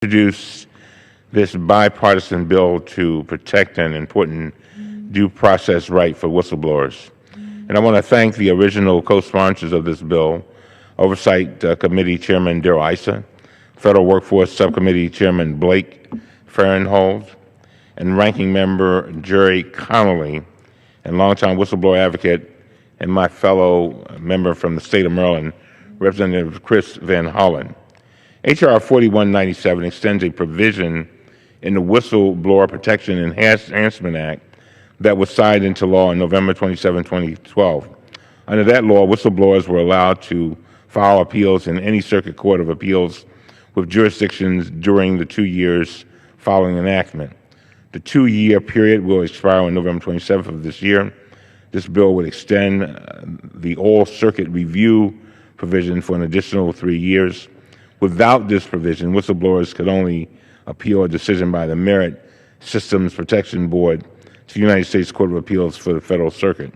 introduce this bipartisan bill to protect an important due process right for whistleblowers. And I want to thank the original co-sponsors of this bill, Oversight Committee Chairman Darrell Issa, Federal Workforce Subcommittee Chairman Blake Farenthold, and Ranking Member Jerry Connolly, and longtime whistleblower advocate and my fellow member from the state of Maryland, Representative Chris Van Hollen. H.R. 4197 extends a provision in the Whistleblower Protection Enhancement Act that was signed into law on November 27, 2012. Under that law, whistleblowers were allowed to file appeals in any circuit court of appeals with jurisdictions during the 2 years following enactment. The 2-year period will expire on November 27th of this year. This bill would extend the all-circuit review provision for an additional 3 years. Without this provision, whistleblowers could only appeal a decision by the Merit Systems Protection Board to the United States Court of Appeals for the Federal Circuit.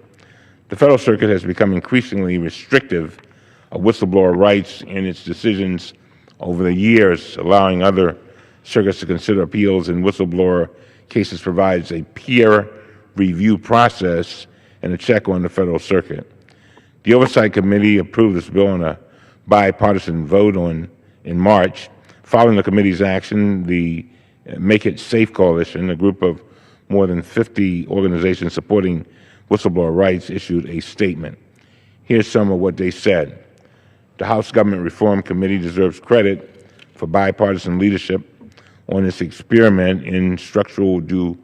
The Federal Circuit has become increasingly restrictive of whistleblower rights in its decisions over the years, allowing other circuits to consider appeals in whistleblower cases provides a peer review process and a check on the Federal Circuit. The Oversight Committee approved this bill in a bipartisan vote in March. Following the committee's action, the Make It Safe Coalition, a group of more than 50 organizations supporting whistleblower rights, issued a statement. Here's some of what they said. The House Government Reform Committee deserves credit for bipartisan leadership on its experiment in structural due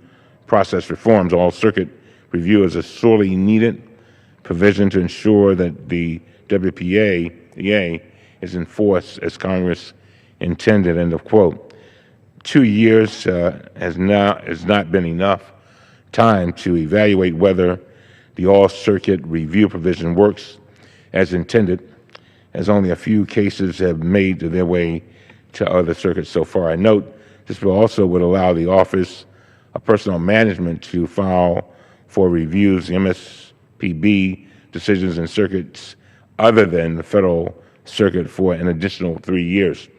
process reforms. All circuit review is a sorely needed provision to ensure that the WPA is enforced as Congress intended, end of quote. 2 years has not been enough time to evaluate whether the all-circuit review provision works as intended, as only a few cases have made their way to other circuits so far. I note this bill also would allow the Office of Personnel Management to file for reviews MSPB decisions in circuits other than the Federal Circuit for an additional 3 years.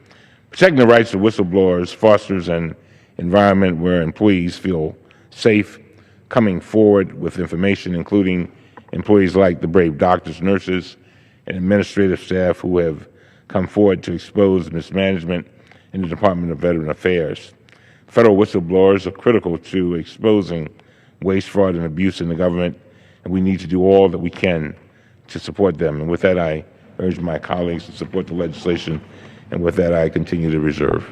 Protecting the rights of whistleblowers fosters an environment where employees feel safe coming forward with information, including employees like the brave doctors, nurses, and administrative staff who have come forward to expose mismanagement in the Department of Veteran Affairs. Federal whistleblowers are critical to exposing waste, fraud, and abuse in the government, and we need to do all that we can to support them. And with that, I urge my colleagues to support the legislation, and with that, I continue to reserve.